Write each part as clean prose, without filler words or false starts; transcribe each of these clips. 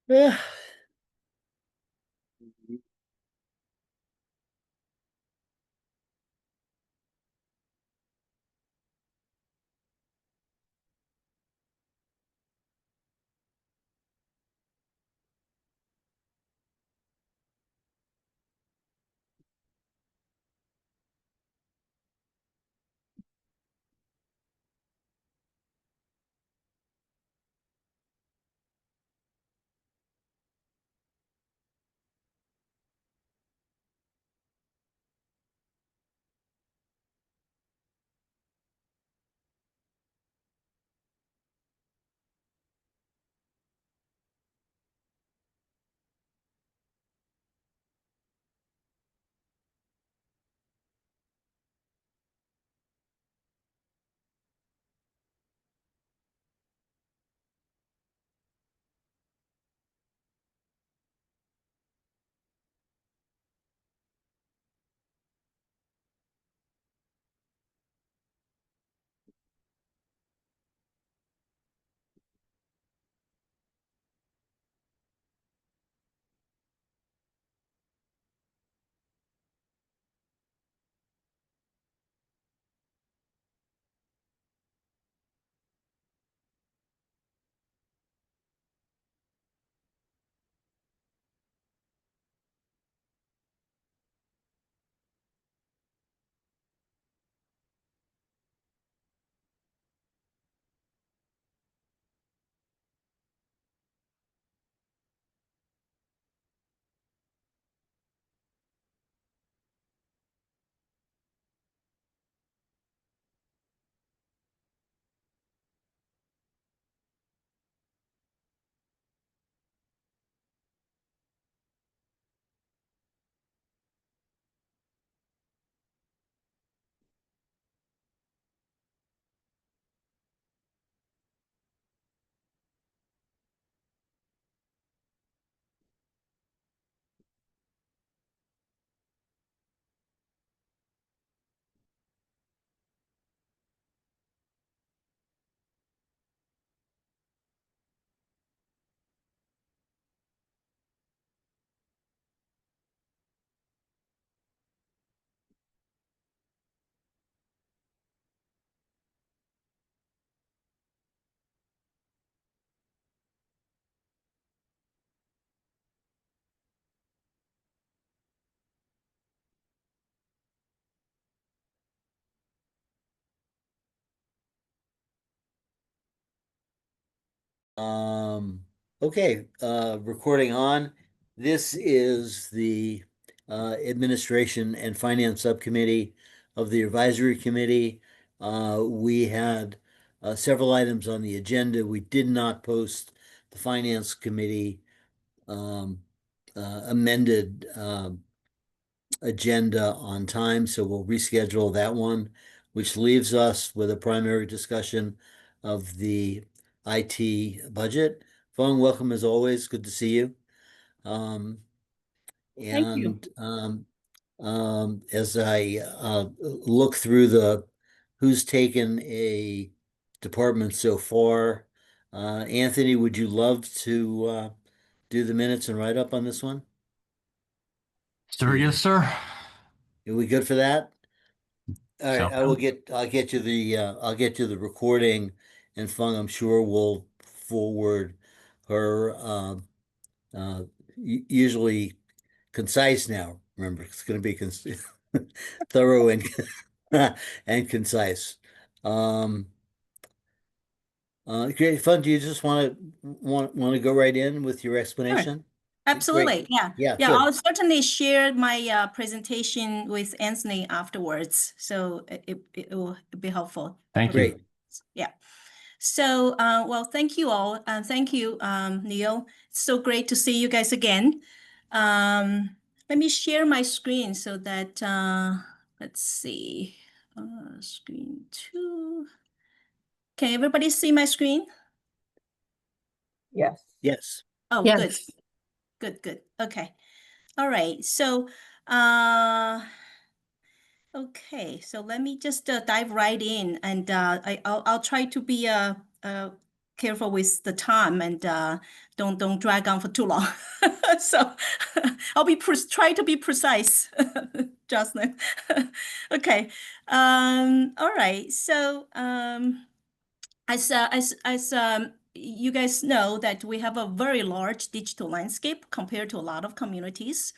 Yeah. Um, okay, recording on. This is the Administration and Finance Subcommittee of the Advisory Committee. We had several items on the agenda. We did not post the Finance Committee um, amended agenda on time, so we'll reschedule that one, which leaves us with a primary discussion of the IT budget. Fong, welcome as always. Good to see you. Um, Thank you. and as I look through the who's taken a department so far, Anthony, would you love to do the minutes and write up on this one? Sir, yes, sir. Are we good for that? All right, So, I'll get you the recording, and Fung, I'm sure will forward her usually concise now. Remember, it's going to be thorough and and concise. Um, Great, Fun. Do you just want to go right in with your Sure. explanation? Great. Absolutely. Yeah. Yeah, Yeah. good. I'll certainly share my presentation with Anthony afterwards. So it will be helpful. thank you. Great. Yeah. So, well, thank you all. Thank you, Neil. It's so great to see you guys again. Let me share my screen so that, let's see, screen 2. Can everybody see my screen? Yes. Yes. Oh, good. Yes. Good, good. Okay. All right. So, uh, okay. So let me just dive right in, and I'll try to be careful with the time and don't drag on for too long. So I'll be try to be precise, Jocelyn. Okay. All right. So as you guys know that we have a very large digital landscape compared to a lot of communities.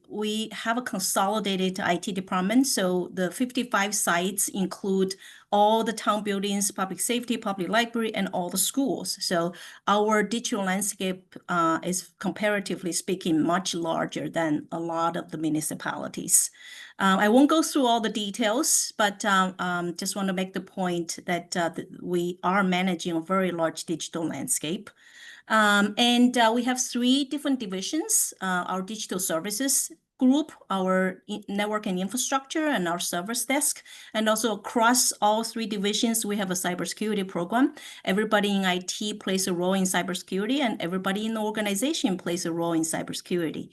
We have a consolidated IT department, so the 55 sites include all the town buildings, public safety, public library, and all the schools. So our digital landscape is comparatively speaking much larger than a lot of the municipalities. I won't go through all the details, but just want to make the point that we are managing a very large digital landscape. And we have 3 different divisions, our digital services group, our network and infrastructure, and our service desk. And also across all 3 divisions, we have a cybersecurity program. Everybody in IT plays a role in cybersecurity, and everybody in the organization plays a role in cybersecurity.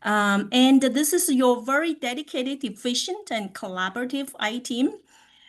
And this is your very dedicated, efficient, and collaborative IT team.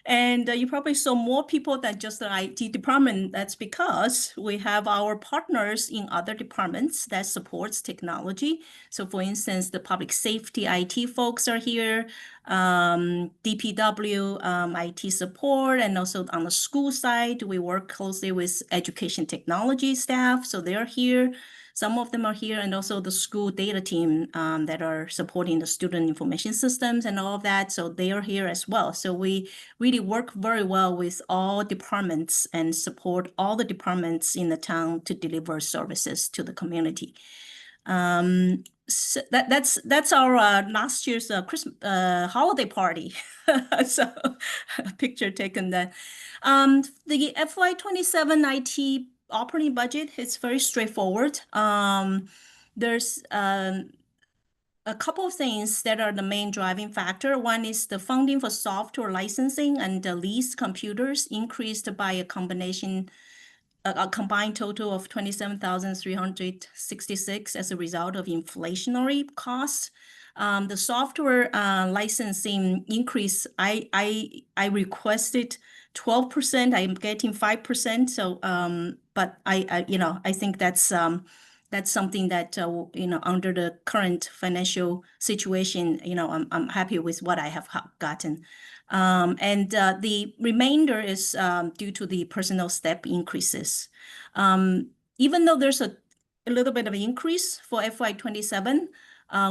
And you probably saw more people than just the IT department. That's because we have our partners in other departments that supports technology. So for instance, the public safety IT folks are here, DPW IT support, and also on the school side, we work closely with education technology staff. So they're here. Some of them are here, and also the school data team that are supporting the student information systems and all of that. So they are here as well. So we really work very well with all departments and support all the departments in the town to deliver services to the community. So that's our last year's Christmas holiday party. So a picture taken there. The FY27 IT operating budget is very straightforward. There's a couple of things that are the main driving factor. One is the funding for software licensing and the leased computers increased by a combined total of 27,366 as a result of inflationary costs. The software licensing increase, I requested 12%. I'm getting 5%. So, but I think that's something that under the current financial situation, I'm happy with what I have gotten. And the remainder is due to the personnel step increases. Even though there's a little bit of an increase for FY27,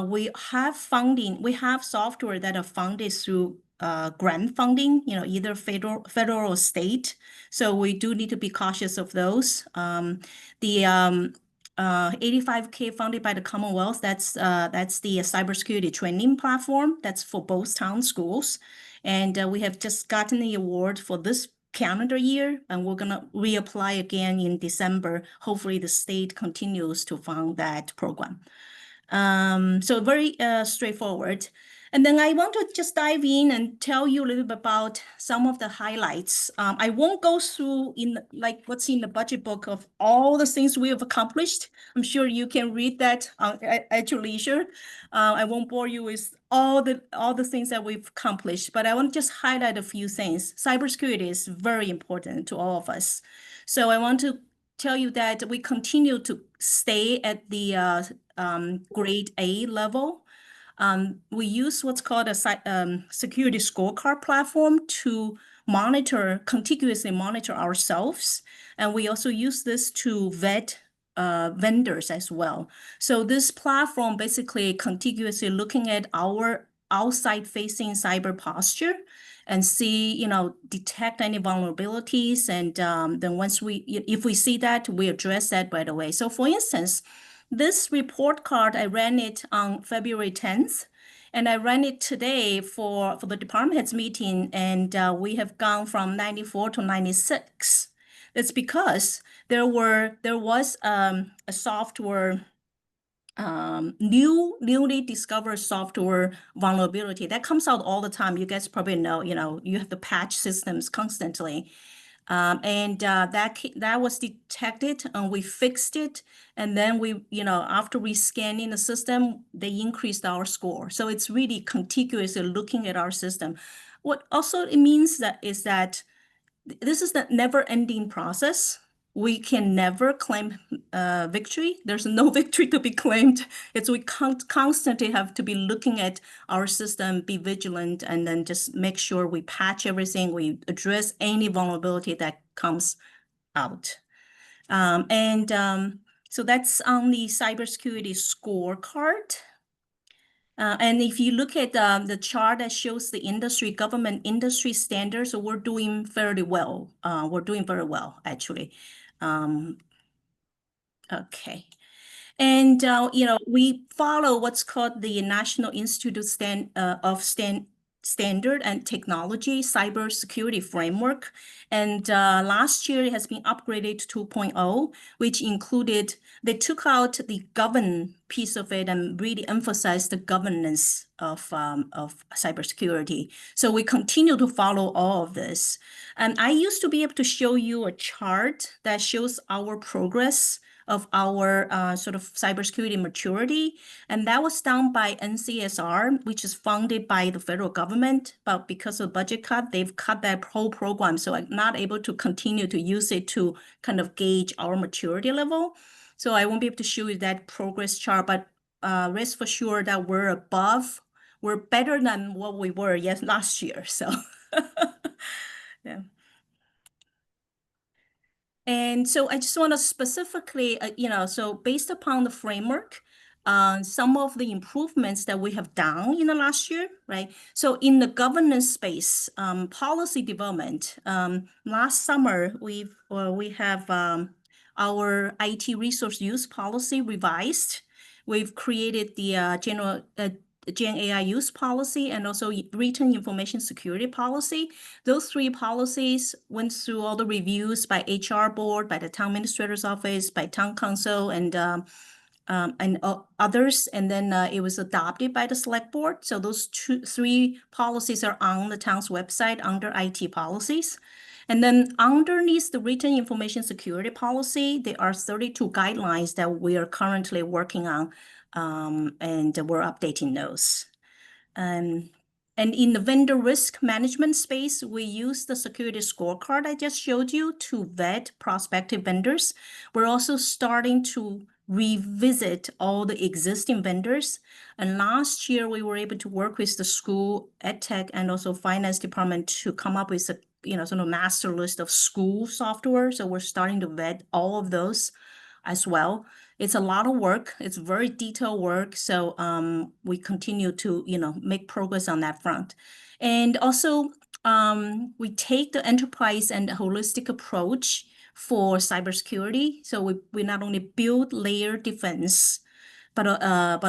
we have funding. We have software that are funded through grant funding, either federal or state. So we do need to be cautious of those. The 85K funded by the Commonwealth, that's the cybersecurity training platform. That's for both town schools. And we have just gotten the award for this calendar year, and we're going to reapply again in December. Hopefully the state continues to fund that program. So very straightforward. And then I want to just dive in and tell you a little bit about some of the highlights. I won't go through what's in the budget book of all the things we have accomplished. I'm sure you can read that at your leisure. I won't bore you with all the things that we've accomplished, but I want to just highlight a few things. Cybersecurity is very important to all of us. So I want to tell you that we continue to stay at the grade A level. We use what's called a security scorecard platform to contiguously monitor ourselves. And we also use this to vet vendors as well. So this platform basically contiguously looking at our outside facing cyber posture and see, detect any vulnerabilities. And then if we see that, we address that right away. So for instance, this report card, I ran it on February 10th, and I ran it today for the department heads meeting, and we have gone from 94 to 96. That's because there was a software, newly discovered software vulnerability that comes out all the time. You guys probably know, you have to patch systems constantly. And that was detected, and we fixed it. And then after we scanning the system, they increased our score. So it's really contiguously looking at our system. What also it means is that this is the never-ending process. We can never claim victory. There's no victory to be claimed. We constantly have to be looking at our system, be vigilant, and then just make sure we patch everything, we address any vulnerability that comes out. So that's on the cybersecurity scorecard. And if you look at the chart that shows the government industry standards, so we're doing fairly well. We're doing very well, actually. Okay. And we follow what's called the National Institute of Standard and Technology Cybersecurity Framework. And last year it has been upgraded to 2.0, which included, they took out the govern piece of it and really emphasized the governance of cybersecurity. So we continue to follow all of this. And I used to be able to show you a chart that shows our progress of our sort of cybersecurity maturity. And that was done by NCSR, which is funded by the federal government. But because of budget cut, they've cut that whole program. So I'm not able to continue to use it to kind of gauge our maturity level. So I won't be able to show you that progress chart, but rest for sure that we're better than what we were last year. So yeah. And so I just want to specifically, so based upon the framework, some of the improvements that we have done in the last year, right? So in the governance space, policy development, last summer, we have our IT resource use policy revised. We've created the Gen AI use policy and also written information security policy. Those three policies went through all the reviews by HR board, by the town administrator's office, by town council, and others. And then it was adopted by the select board. So those three policies are on the town's website under IT policies. And then underneath the written information security policy, there are 32 guidelines that we are currently working on, and we're updating those. And in the vendor risk management space, we use the security scorecard I just showed you to vet prospective vendors. We're also starting to revisit all the existing vendors. And last year, we were able to work with the school, EdTech, and also finance department to come up with a sort of master list of school software. So we're starting to vet all of those as well. It's a lot of work. It's very detailed work. So we continue to, make progress on that front. And also, we take the enterprise and holistic approach for cybersecurity. So we not only build layer defense, but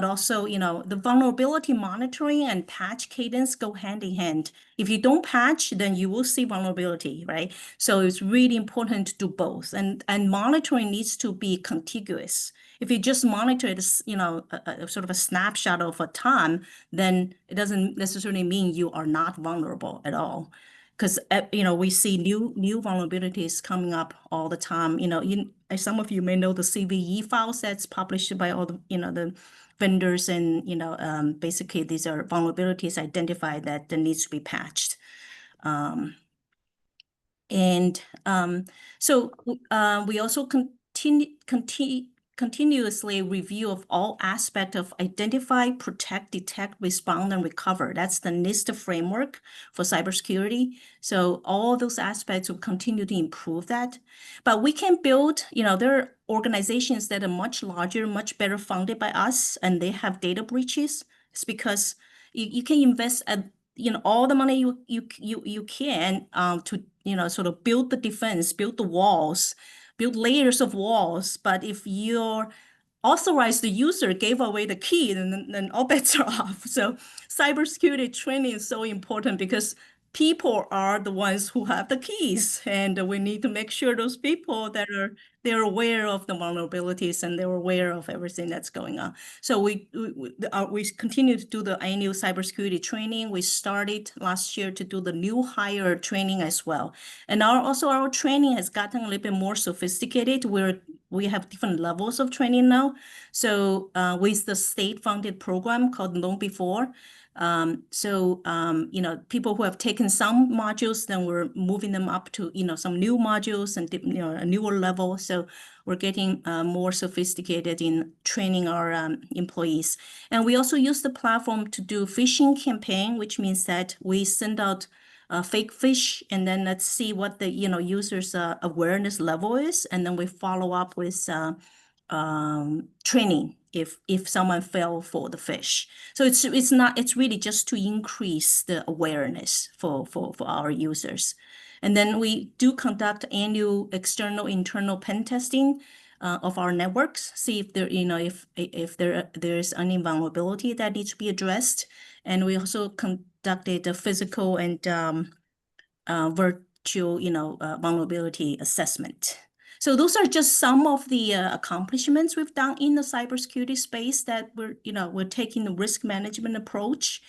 also, the vulnerability monitoring and patch cadence go hand in hand. If you don't patch, then you will see vulnerability, right? So it's really important to do both. And monitoring needs to be contiguous. If you just monitor it, a sort of a snapshot of a time, then it doesn't necessarily mean you are not vulnerable at all. Because we see new vulnerabilities coming up all the time. As some of you may know, the CVE file sets published by all the the vendors, and basically these are vulnerabilities identified that needs to be patched. So we also continuously review of all aspects of identify, protect, detect, respond, and recover. That's the NIST framework for cybersecurity. So all those aspects will continue to improve that. But we can build, there are organizations that are much larger, much better funded by us, and they have data breaches. It's because you can invest all the money you can to sort of build the defense, build the walls, build layers of walls. But if your authorized user gave away the key, then all bets are off. So cybersecurity training is so important because people are the ones who have the keys, and we need to make sure those people they're aware of the vulnerabilities and they're aware of everything that's going on. So we continue to do the annual cybersecurity training. We started last year to do the new hire training as well. And also our training has gotten a little bit more sophisticated. We're we have different levels of training now. So with the state-funded program called Known Before, people who have taken some modules, then we're moving them up to, some new modules and, a newer level. So we're getting more sophisticated in training our employees. And we also use the platform to do phishing campaign, which means that we send out fake fish, and then let's see what the users' awareness level is, and then we follow up with training if someone fell for the fish. So it's really just to increase the awareness for our users. And then we do conduct annual external internal pen testing of our networks, see if there if there's any vulnerability that needs to be addressed. And we also conducted a physical and virtual vulnerability assessment. So those are just some of the accomplishments we've done in the cybersecurity space that we're taking the risk management approach.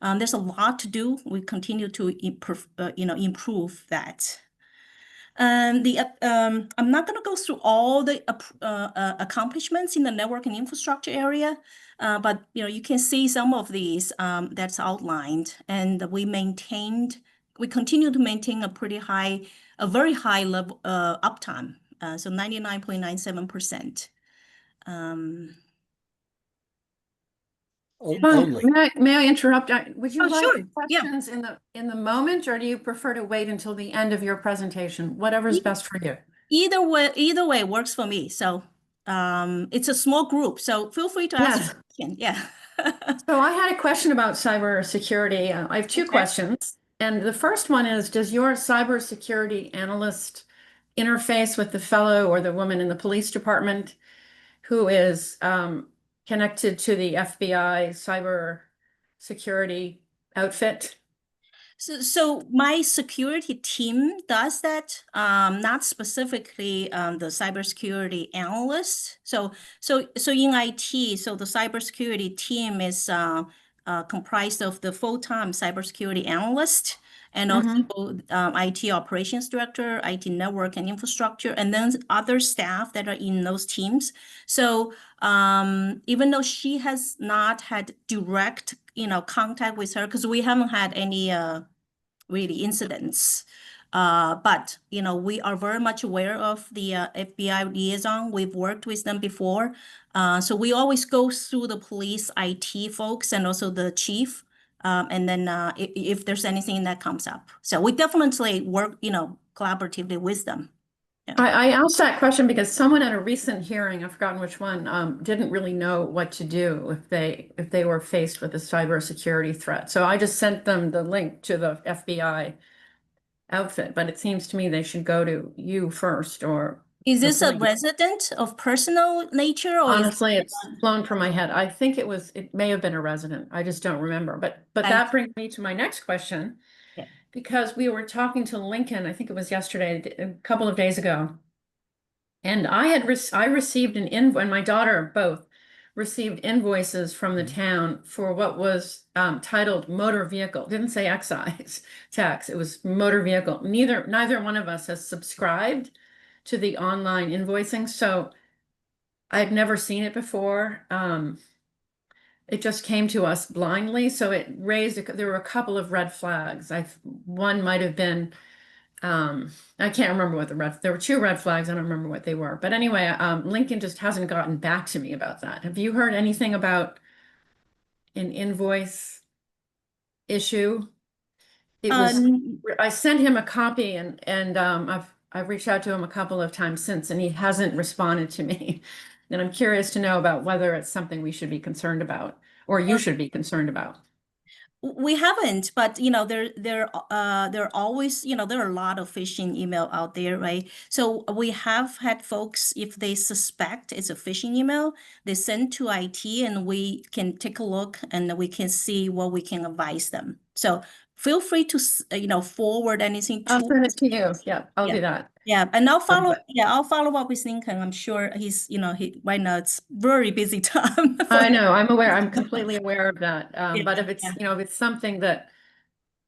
There's a lot to do. We continue to improve that. I'm not going to go through all the accomplishments in the network and infrastructure area, but you can see some of these that's outlined, and we continue to maintain a very high level uptime, so 99.97%. Only. May I interrupt? Would you Oh, like sure. Yeah. questions in the moment, or do you prefer to wait until the end of your presentation? Whatever's best for you. Either way works for me. So it's a small group, so feel free to ask a question. Yeah. So I had a question about cybersecurity. I have two questions. And the first one is, does your cybersecurity analyst interface with the fellow or the woman in the police department who is connected to the FBI cybersecurity outfit? So my security team does that, not specifically the cybersecurity analyst. So in IT, so the cybersecurity team is comprised of the full-time cybersecurity analyst and also IT operations director, IT network and infrastructure, and then other staff that are in those teams. So even though she has not had direct contact with her, because we haven't had any really incidents. But we are very much aware of the FBI liaison. We've worked with them before. So we always go through the police IT folks and also the chief. And then if there's anything that comes up. So we definitely work, collaboratively with them. I asked that question because someone at a recent hearing, I've forgotten which one, didn't really know what to do if they were faced with a cybersecurity threat. So I just sent them the link to the FBI outfit, but it seems to me they should go to you first. Or is this a resident of personal nature, or honestly, it's flown from my head. I think it may have been a resident. I just don't remember. But that brings me to my next question. Because we were talking to Lincoln, I think it was yesterday, a couple of days ago, and I received an invoice, and my daughter both received invoices from the town for what was titled motor vehicle. It didn't say excise tax; it was motor vehicle. Neither one of us has subscribed to the online invoicing, so I'd never seen it before. It just came to us blindly, so it there were a couple of red flags. One might have been, I can't remember what there were two red flags. I don't remember what they were. But anyway, Lincoln just hasn't gotten back to me about that. Have you heard anything about an invoice issue? I sent him a copy, and I've reached out to him a couple of times since, and he hasn't responded to me. And I'm curious to know about whether it's something we should be concerned about, or you should be concerned about. We haven't, but there are always, there are a lot of phishing email out there, right? So we have had folks, if they suspect it's a phishing email, they send to IT, and we can take a look and we can see what we can advise them. So feel free to forward anything to. I'll send it to you. Yeah, I'll do that. Yeah, and I'll follow. I'll follow up with Lincoln. I'm sure he's, right now it's very busy time. I know. I'm aware. I'm completely aware of that. But if it's, if it's something that,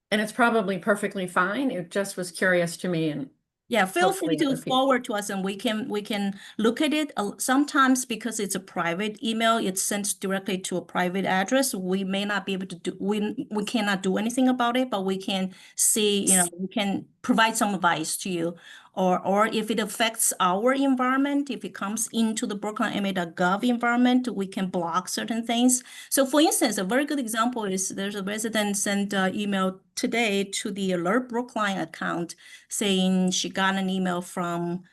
and it's probably perfectly fine. It just was curious to me, and Yeah, feel free hopefully to other people. forward to us and we can look at it. Sometimes because it's a private email, it's sent directly to a private address. We may not be able to do, we cannot do anything about it, but we can see, you know, we can provide some advice to you. Or if it affects our environment, if it comes into the brooklinema.gov environment, we can block certain things. So for instance, a very good example is there's a resident sent email today to the Alert Brookline account saying she got an email from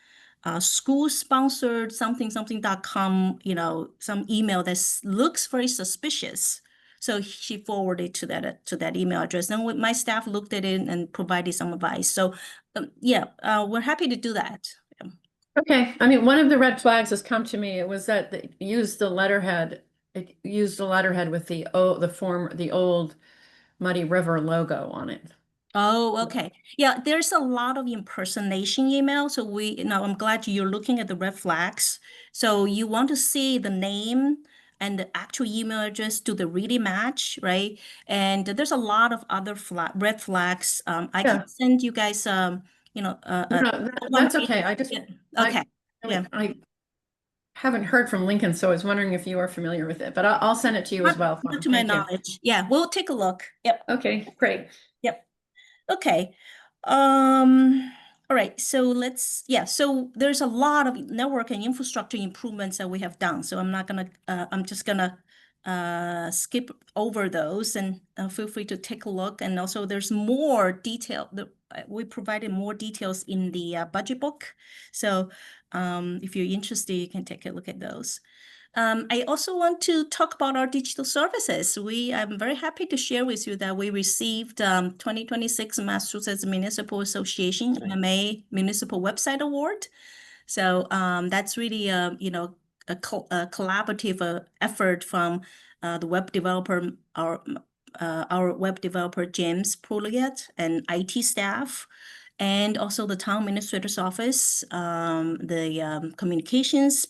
school-sponsored something.com, you know, some email that looks very suspicious. So she forwarded to that email address, and my staff looked at it and provided some advice. So we're happy to do that. Okay, I mean, one of the red flags has come to me. It was that it used the letterhead. It used the letterhead with the old Muddy River logo on it. Oh, okay. Yeah, there's a lot of impersonation email. So I'm glad you're looking at the red flags. So you want to see the name and the actual email address, do they really match, right? And there's a lot of other red flags. I Yeah. can send you guys, No, that's okay. Okay. I haven't heard from Lincoln, so I was wondering if you are familiar with it, but I'll send it to you as well. Not to my knowledge. Yeah, we'll take a look. Yep. Okay, great. Yep. Okay. All right. So so there's a lot of network and infrastructure improvements that we have done. So I'm just gonna skip over those and feel free to take a look. And also there's more detail we provided more details in the budget book. So if you're interested, you can take a look at those. I also want to talk about our digital services. I'm very happy to share with you that we received 2026 Massachusetts Municipal Association MMA Municipal Website Award. So that's really a collaborative effort from the web developer, our web developer James Pouliot and IT staff, and also the town administrator's office, the communications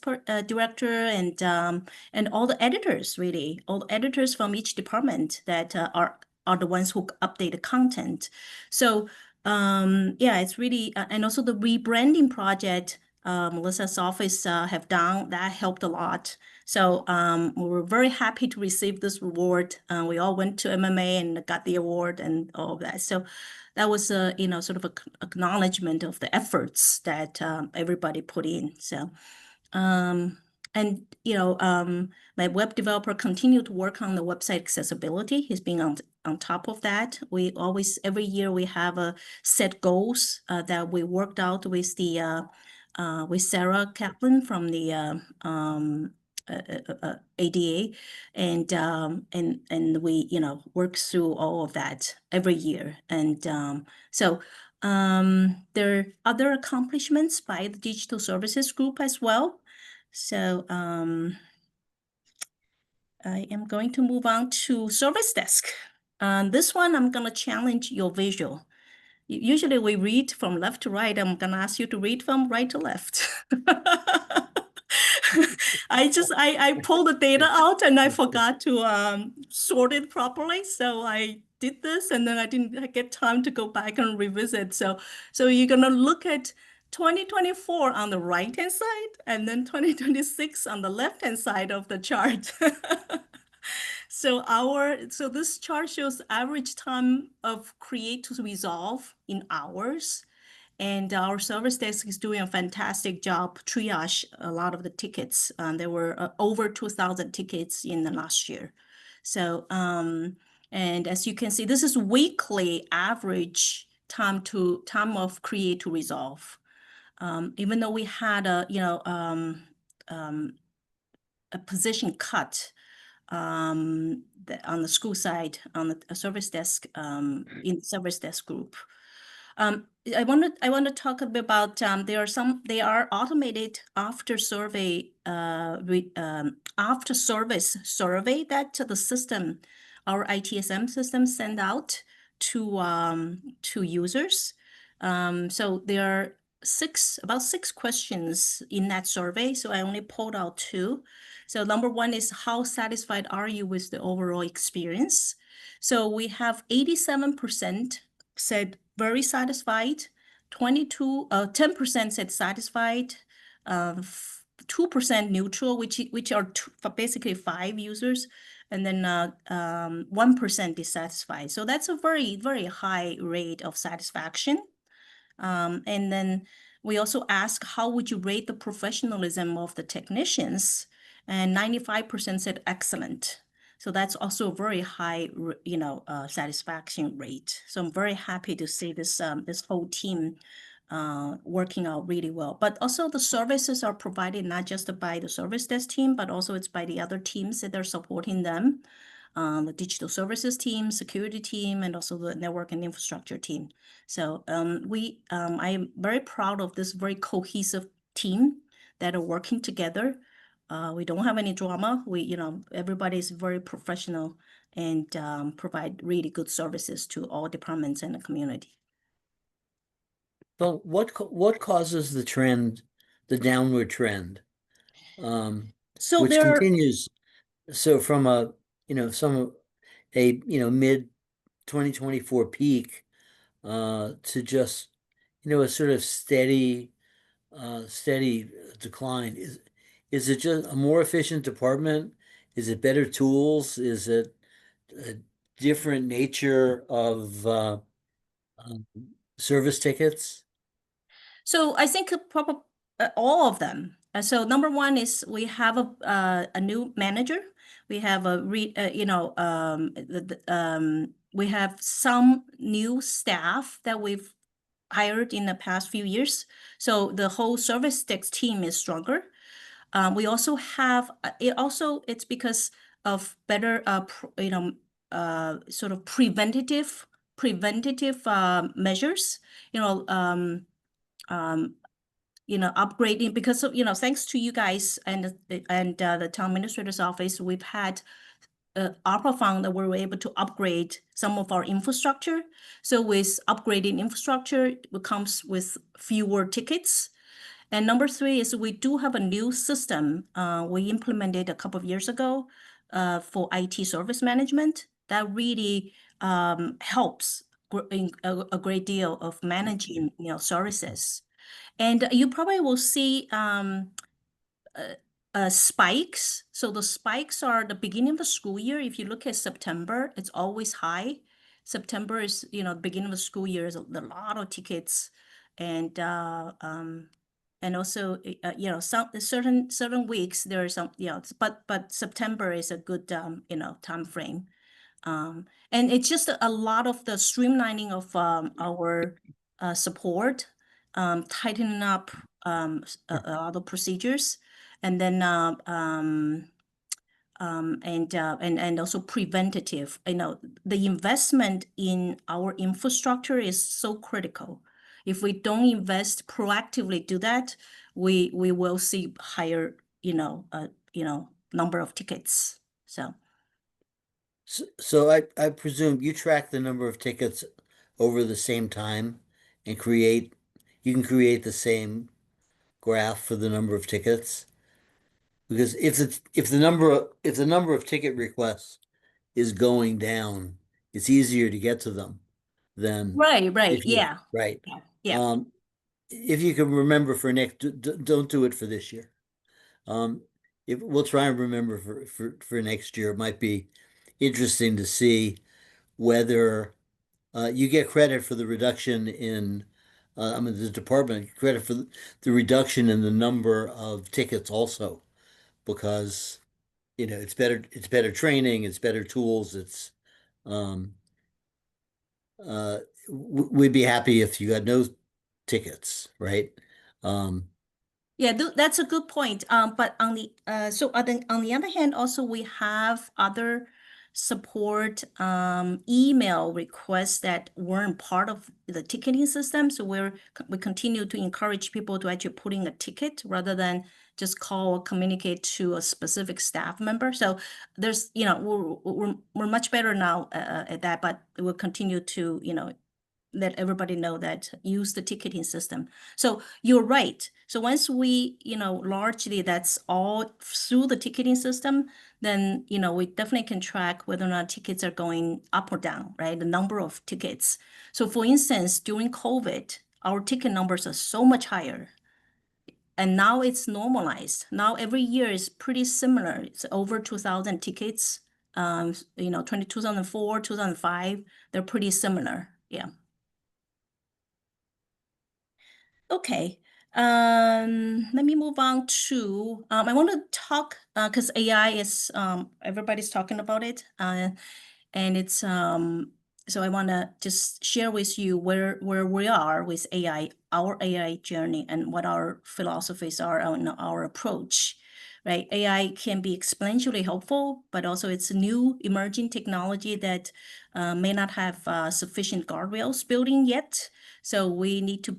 director, and all the editors, really, all the editors from each department that are the ones who update the content. So it's really, and also the rebranding project Melissa's office have done, that helped a lot. So we were very happy to receive this award. We all went to MMA and got the award and all of that. So that was sort of a acknowledgement of the efforts that everybody put in. So my web developer continued to work on the website accessibility. He's been on top of that. We always, every year we have a set goals that we worked out with Sarah Kaplan from the ADA, and we work through all of that every year. And there are other accomplishments by the digital services group as well. So I am going to move on to service desk. This one I'm gonna challenge your visual. Usually we read from left to right. I'm gonna ask you to read from right to left. I pulled the data out and I forgot to sort it properly. So I did this and then I didn't get time to go back and revisit. So you're gonna look at 2024 on the right-hand side and then 2026 on the left-hand side of the chart. So this chart shows average time of create to resolve in hours. And our service desk is doing a fantastic job triage a lot of the tickets. There were over 2,000 tickets in the last year. So, and as you can see, this is weekly average time of create to resolve. Even though we had a position cut on the school side on the service desk in the service desk group. I want to talk a bit about they are automated after service survey that the system, our ITSM system, send out to users. So there are about six questions in that survey. So I only pulled out two. So number one is, how satisfied are you with the overall experience? So we have 87% said very satisfied. 10% said satisfied, 2% neutral, which are basically 5 users, and then 1% dissatisfied. So that's a very, very high rate of satisfaction. And then we also ask, how would you rate the professionalism of the technicians? And 95% said excellent. So that's also a very high, satisfaction rate. So I'm very happy to see this whole team working out really well. But also the services are provided not just by the service desk team, but also it's by the other teams that are supporting them. The digital services team, security team, and also the network and infrastructure team. So I am very proud of this very cohesive team that are working together. We don't have any drama. Everybody is very professional and provide really good services to all departments and the community. Well, what causes the trend, the downward trend? So Which there are, continues, so from a mid 2024 peak to just a sort of steady decline. Is it just a more efficient department? Is it better tools? Is it a different nature of um, service tickets? So I think probably all of them. So number one is we have a new manager. We have we have some new staff that we've hired in the past few years. So the whole service desk team is stronger. We also have it's because of better sort of preventative measures. Upgrading because of, thanks to you guys and the town administrator's office, we've had ARPA fund that we were able to upgrade some of our infrastructure. So with upgrading infrastructure, it comes with fewer tickets. And number 3 is we do have a new system we implemented a couple of years ago for IT service management that really helps a great deal of managing services. And you probably will see spikes. So the spikes are the beginning of the school year. If you look at September, it's always high. September is, the beginning of the school year is a lot of tickets, and also, some certain weeks there are some, but September is a good, time frame. And it's just a lot of the streamlining of our support, tightening up a lot of procedures, and then and also preventative. The investment in our infrastructure is so critical. If we don't invest proactively do that, we will see higher, number of tickets. So I presume you track the number of tickets over the same time and you can create the same graph for the number of tickets. Because if the number of ticket requests is going down, it's easier to get to them than Right, right. yeah. If you can remember for next, don't do it for this year. If we'll try and remember for next year, it might be interesting to see whether you get credit for the reduction in, the department credit for the reduction in the number of tickets also, because it's better training, it's better tools, um, we'd be happy if you got no tickets, right? Yeah, that's a good point. But on the other hand, also we have other support email requests that weren't part of the ticketing system. So we continue to encourage people to actually put in a ticket rather than just call or communicate to a specific staff member. So there's, we're much better now at that, but we'll continue to, let everybody know that use the ticketing system. So you're right. So once we, largely that's all through the ticketing system, then, we definitely can track whether or not tickets are going up or down, right? The number of tickets. So for instance, during COVID, our ticket numbers are so much higher. And now it's normalized. Now every year is pretty similar. It's over 2,000 tickets. 2004, 2005, they're pretty similar. Yeah. Okay. Let me move on to, I want to talk, because AI is, everybody's talking about it. And it's, so I want to just share with you where we are with AI, our AI journey, and what our philosophies are on our approach, right? AI can be exponentially helpful, but also it's a new emerging technology that may not have sufficient guardrails built in yet. So we need to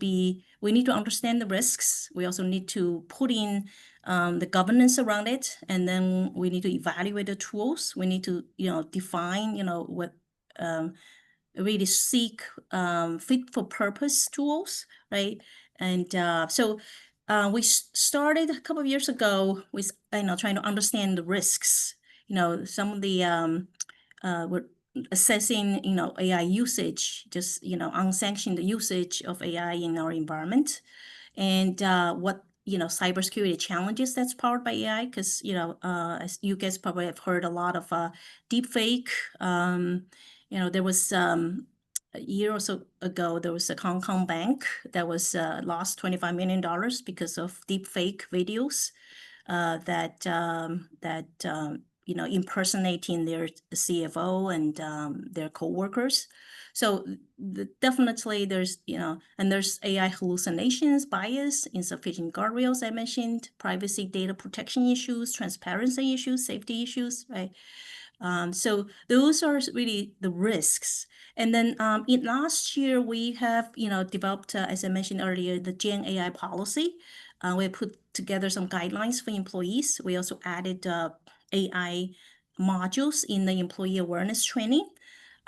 understand the risks. We also need to put in the governance around it, and then we need to evaluate the tools. We need to, define, what really seek fit for purpose tools, right? And so we started a couple of years ago with, trying to understand the risks. Some of the we're assessing, AI usage, just, unsanctioned usage of AI in our environment, and what, cybersecurity challenges that's powered by AI, because, as you guys probably have heard a lot of deep fake. There was a year or so ago, there was a Hong Kong bank that was lost $25 million because of deep fake videos that impersonating their CFO and their coworkers. So definitely there's, and there's AI hallucinations, bias, insufficient guardrails I mentioned, privacy, data protection issues, transparency issues, safety issues, right? So those are really the risks. And then in last year, we have, developed, as I mentioned earlier, the Gen AI policy. We put together some guidelines for employees. We also added AI modules in the employee awareness training.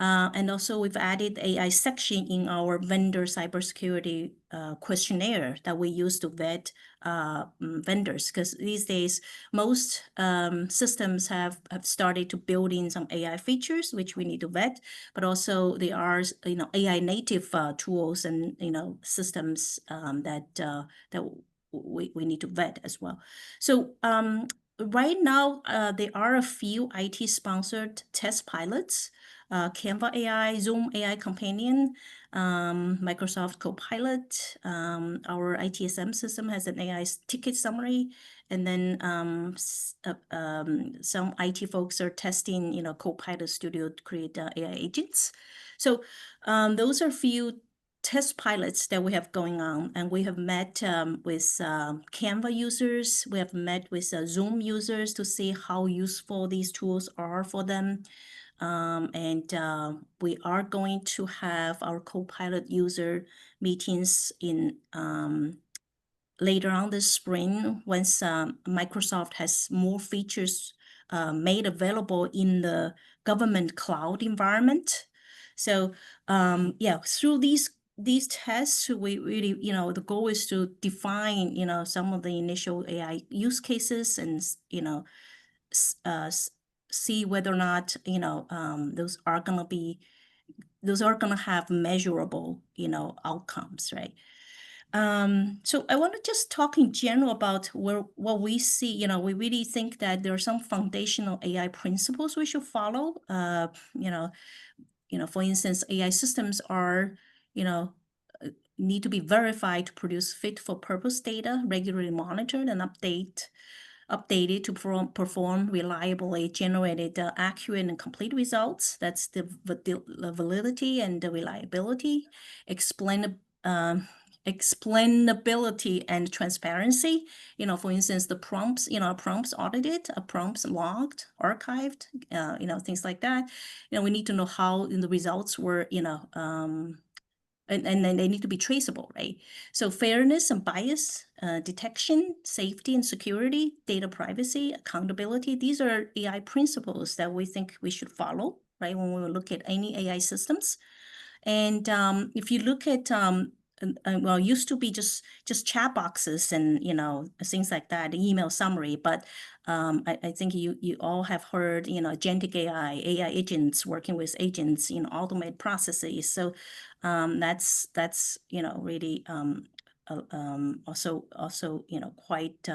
And also we've added AI section in our vendor cybersecurity questionnaire that we use to vet vendors, because these days most systems have started to build in some AI features which we need to vet, but also there are AI native tools and systems that we need to vet as well. So right now there are a few IT sponsored test pilots. Canva AI, Zoom AI Companion, Microsoft Copilot. Our ITSM system has an AI ticket summary, and then some IT folks are testing, Copilot Studio to create AI agents. So those are a few test pilots that we have going on, and we have met with Canva users. We have met with Zoom users to see how useful these tools are for them. And we are going to have our Copilot user meetings in later on this spring, once Microsoft has more features made available in the government cloud environment. So yeah, through these tests, we really, the goal is to define, some of the initial AI use cases and, see whether or not, those are gonna have measurable, outcomes, right? So I want to just talk in general about what we see. We really think that there are some foundational AI principles we should follow. For instance, AI systems are, need to be verified to produce fit for purpose data, regularly monitored and updated to perform reliably generated accurate and complete results. That's the validity and the reliability, explainability and transparency. For instance, the prompts, prompts audited, prompts logged, archived, things like that. We need to know how the results were, and then they need to be traceable, right? So fairness and bias detection, safety and security, data privacy, accountability. These are AI principles that we think we should follow, right, when we look at any AI systems. And if you look at well, used to be just chat boxes and, you know, things like that, email summary. But I think you all have heard, you know, agentic AI agents working with agents in automate processes. So that's, you know, really also, you know, quite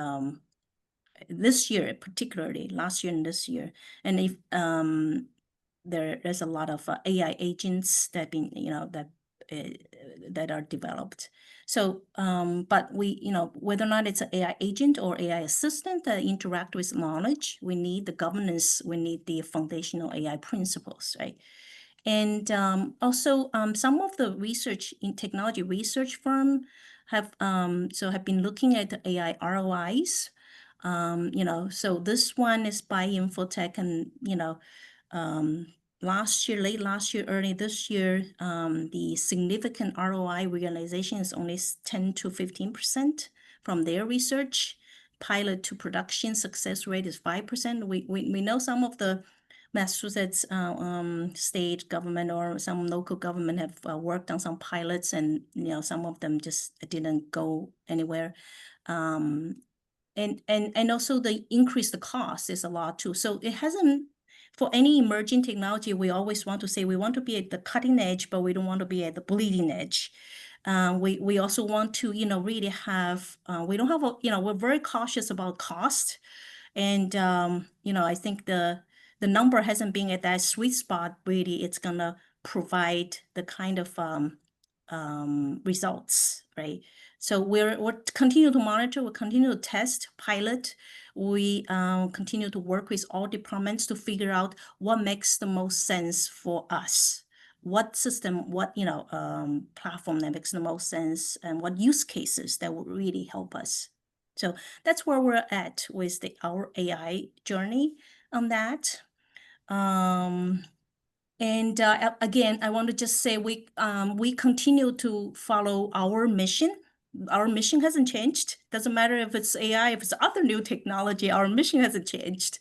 this year, particularly last year and this year. And if there's a lot of AI agents that been, you know, that are developed. So, but we, you know, whether or not it's an AI agent or AI assistant that interact with knowledge, we need the governance, we need the foundational AI principles, right? And also, some of the research in technology research firm have been looking at the AI ROIs. You know, so this one is by Infotech, and you know, late last year, early this year, the significant ROI realization is only 10 to 15% from their research. Pilot to production success rate is 5%. We know some of the Massachusetts state government or some local government have worked on some pilots, and you know, some of them just didn't go anywhere. And also the increased cost is a lot too. So it hasn't, for any emerging technology, we always want to say we want to be at the cutting edge, but we don't want to be at the bleeding edge. We also want to, you know, really have, we don't have a, you know, we're very cautious about cost. And, you know, I think the number hasn't been at that sweet spot, really. It's gonna provide the kind of results, right? So we're continue to monitor, we continue to test, pilot. We continue to work with all departments to figure out what makes the most sense for us. What system, what, you know, platform that makes the most sense, and what use cases that will really help us. So that's where we're at with our AI journey on that. And again, I want to just say we continue to follow our mission. Our mission hasn't changed. Doesn't matter if it's AI, if it's other new technology, our mission hasn't changed.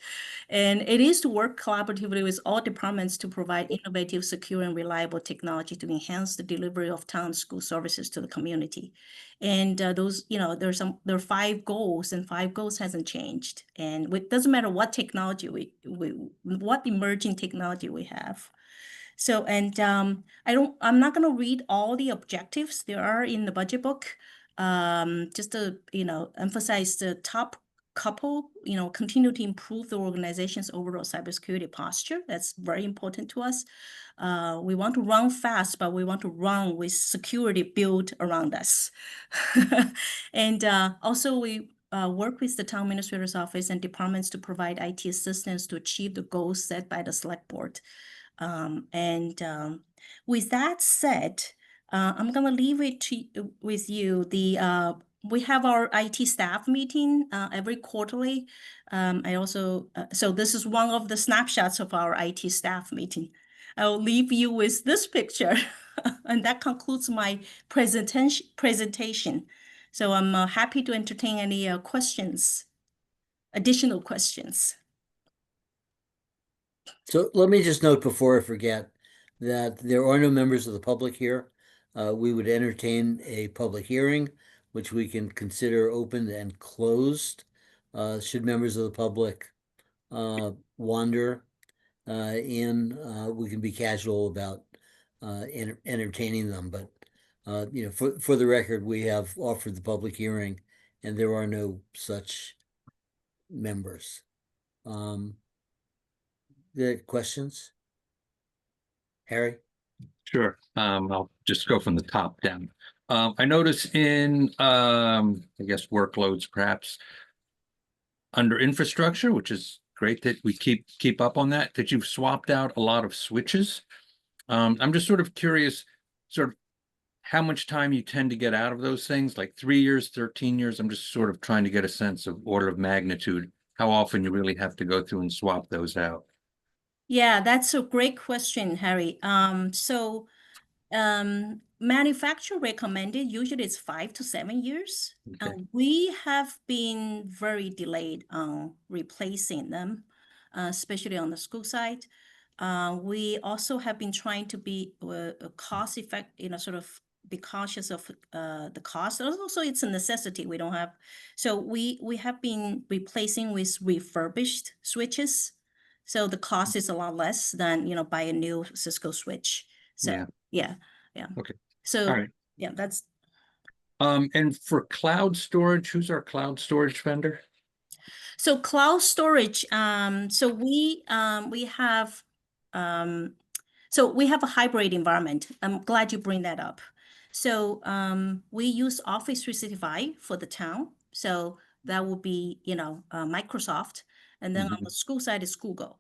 And it is to work collaboratively with all departments to provide innovative, secure, and reliable technology to enhance the delivery of town school services to the community. And those, you know, there are 5 goals, and 5 goals hasn't changed. And it doesn't matter what technology what emerging technology we have. So, and I'm not going to read all the objectives there are in the budget book. Just to, you know, emphasize the top couple, you know, continue to improve the organization's overall cybersecurity posture. That's very important to us. We want to run fast, but we want to run with security built around us. And also we work with the town administrator's office and departments to provide IT assistance to achieve the goals set by the select board. With that said, I'm gonna leave it with you. We have our IT staff meeting every quarterly. I also so this is one of the snapshots of our IT staff meeting. I'll leave you with this picture, and that concludes my presentation. So I'm happy to entertain any questions, additional questions. So let me just note before I forget that there are no members of the public here. We would entertain a public hearing, which we can consider open and closed. Should members of the public wander in, we can be casual about entertaining them. But you know, for the record, we have offered the public hearing, and there are no such members. The questions? Harry? Sure. I'll just go from the top down. I notice in, I guess, workloads, perhaps under infrastructure, which is great that we keep up on that you've swapped out a lot of switches. I'm just sort of curious, sort of how much time you tend to get out of those things, like 3 years, 13 years. I'm just sort of trying to get a sense of order of magnitude, how often you really have to go through and swap those out. Yeah, that's a great question, Harry. Manufacturer recommended usually it's 5 to 7 years. Okay. We have been very delayed on replacing them, especially on the school side. We also have been trying to be cost effective, you know, sort of be cautious of the cost. Also, it's a necessity. We don't have, so we have been replacing with refurbished switches. So the cost is a lot less than, you know, buy a new Cisco switch. So Yeah. yeah. Okay. So All right. yeah, that's. And for cloud storage, who's our cloud storage vendor? So cloud storage, so we have so we have a hybrid environment. I'm glad you bring that up. So we use Office 365 for the town. So that will be, you know, Microsoft. And then on the school side is Google.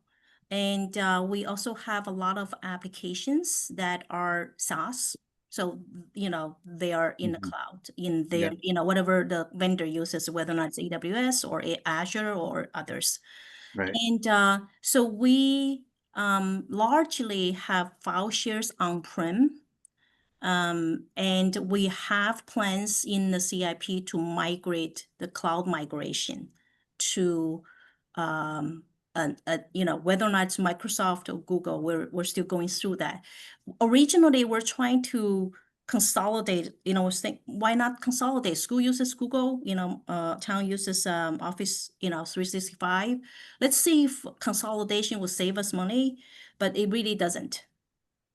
And we also have a lot of applications that are SaaS. So, you know, they are in the cloud, in their, Yeah. you know, whatever the vendor uses, whether or not it's AWS or Azure or others. Right. And so we largely have file shares on-prem. And we have plans in the CIP to migrate the cloud migration to, you know, whether or not it's Microsoft or Google, we're still going through that. Originally, we're trying to consolidate, you know, think, why not consolidate? School uses Google, you know, town uses Office, you know, 365. Let's see if consolidation will save us money, but it really doesn't.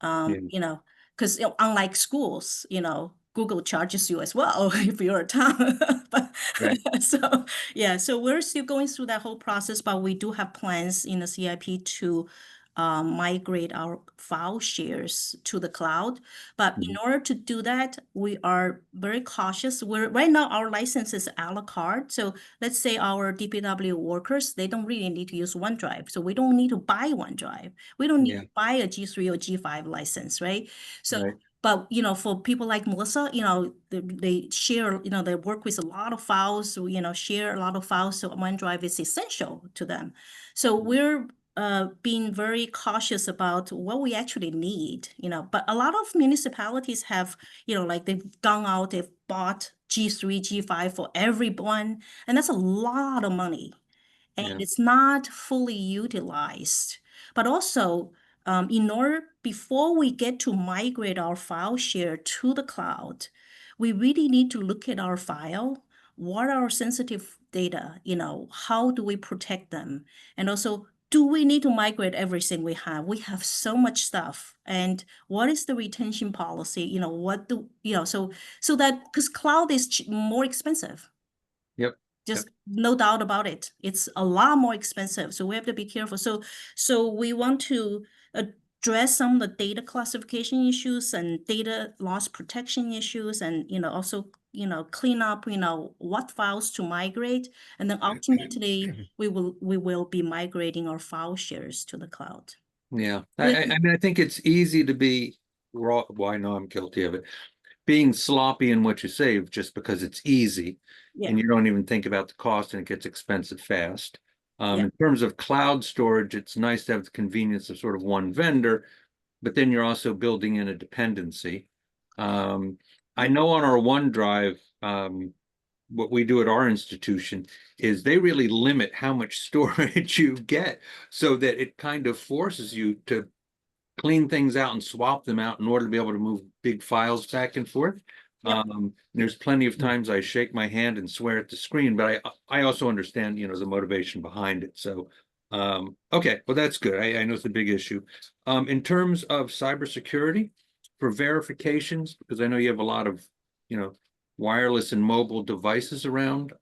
Yeah. You know, because unlike schools, you know, Google charges you as well if you're a town. But Right. so yeah, so we're still going through that whole process, but we do have plans in the CIP to migrate our file shares to the cloud. But in order to do that, we are very cautious. We're right now our license is a la carte. So let's say our DPW workers, they don't really need to use OneDrive. So we don't need to buy OneDrive. We don't need Yeah. to buy a G3 or G5 license, right? So Right. but, you know, for people like Melissa, you know, they share, you know, they work with a lot of files, so, you know, share a lot of files. So OneDrive is essential to them. So we're being very cautious about what we actually need, you know, but a lot of municipalities have, you know, like they've gone out, they've bought G3, G5 for everyone, and that's a lot of money. And Yeah. it's not fully utilized. But also, in order, before we get to migrate our file share to the cloud, we really need to look at our file. What are our sensitive data? You know, how do we protect them? And also, do we need to migrate everything we have? We have so much stuff. And what is the retention policy? You know, what do, you know, so that, because cloud is more expensive. Yep. Just no doubt about it. It's a lot more expensive. So we have to be careful. So we want to address some of the data classification issues and data loss protection issues, and, you know, also, you know, clean up, you know, what files to migrate. And then ultimately we will be migrating our file shares to the cloud. Yeah. I mean, I think it's easy to be raw. Well, I know I'm guilty of it. Being sloppy in what you save just because it's easy Yeah. and you don't even think about the cost and it gets expensive fast. Yeah. In terms of cloud storage, it's nice to have the convenience of sort of one vendor, but then you're also building in a dependency. I know on our OneDrive, what we do at our institution is they really limit how much storage you get so that it kind of forces you to clean things out and swap them out in order to be able to move big files back and forth. Yep. There's plenty of times I shake my hand and swear at the screen, but I also understand, you know, the motivation behind it. So, okay, well, that's good. I know it's a big issue. In terms of cybersecurity for verifications, because I know you have a lot of, you know, wireless and mobile devices around.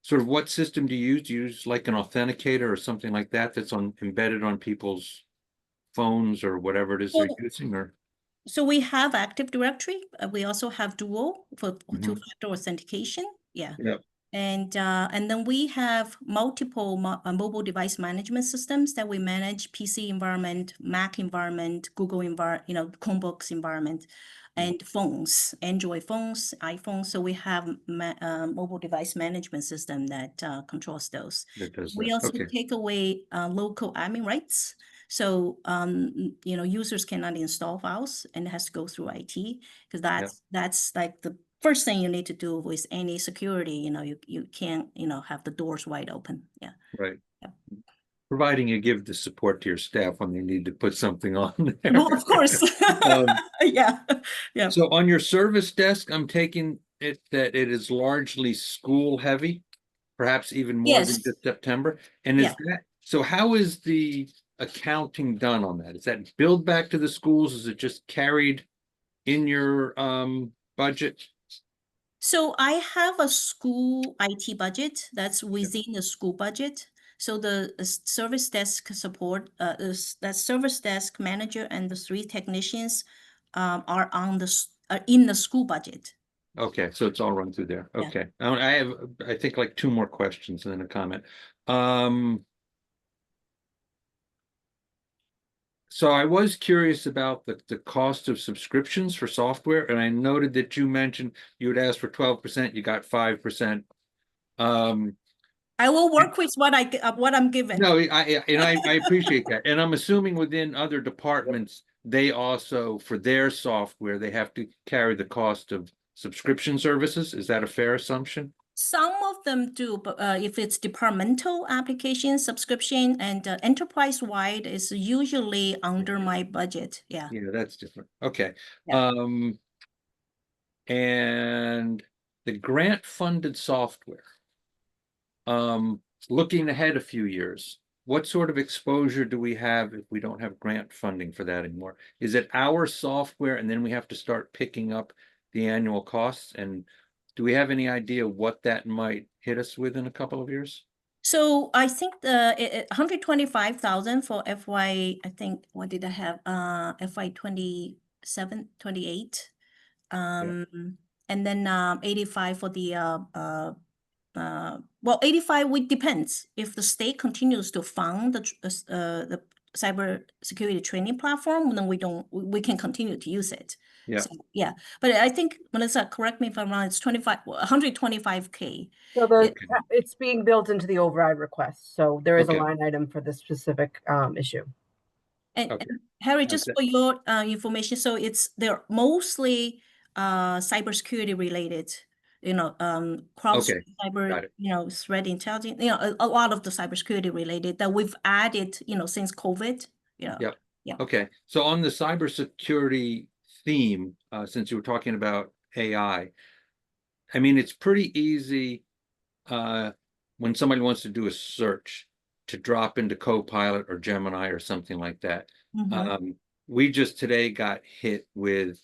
Sort of what system do you use? Do you use like an authenticator or something like that that's embedded on people's phones or whatever it is they're using, or So we have Active Directory. We also have Duo for two-factor authentication. Yeah. Yep. And then we have multiple mobile device management systems that we manage: PC environment, Mac environment, Google environment, you know, Chromebooks environment, and phones, Android phones, iPhones. So we have mobile device management system that controls those. that does We that. also Okay. take away local admin rights. So, you know, users cannot install files and it has to go through IT, because that's like the first thing you need to do with any security. You know, you can't, you know, have the doors wide open. Yeah. Right. Yep. providing you give the support to your staff when they need to put something on there. Well, of course. Yeah, yeah. So on your service desk, I'm taking it that it is largely school heavy, perhaps even more than Yes. just September. And is Yeah. that, so how is the accounting done on that? Is that billed back to the schools? Is it just carried in your budget? So I have a school IT budget that's within the school budget. So the service desk support, that service desk manager and the 3 technicians are in the school budget. Okay, so it's all run through there. Yeah. Okay. I have, I think, like 2 more questions and then a comment. So I was curious about the cost of subscriptions for software, and I noted that you mentioned you would ask for 12%, you got 5%. I will work with what I'm given. No, I appreciate that. And I'm assuming within other departments, they also, for their software, they have to carry the cost of subscription services. Is that a fair assumption? Some of them do, but if it's departmental application subscription and enterprise-wide is usually under my budget. Yeah. Yeah, that's different. Okay. Yeah. And the grant funded software. Looking ahead a few years, what sort of exposure do we have if we don't have grant funding for that anymore? Is it our software and then we have to start picking up the annual costs? And do we have any idea what that might hit us with in a couple of years? So I think the 125,000 for FY, I think, what did I have? FY27, 28. And then 85 for the well, 85 it depends. If the state continues to fund the cyber security training platform, then we can continue to use it. Yeah. So, yeah. But I think, Melissa, correct me if I'm wrong, it's 125K. So it's being built into the override request. So there is a line item for this specific issue. And Harry, just for your information, so they're mostly cybersecurity related, cyber, threat intelligence, a lot of the cybersecurity related that we've added, since COVID. Yeah. Okay. So on the cybersecurity theme, since you were talking about AI, I mean, it's pretty easy when somebody wants to do a search to drop into Copilot or Gemini or something like that. We just today got hit with,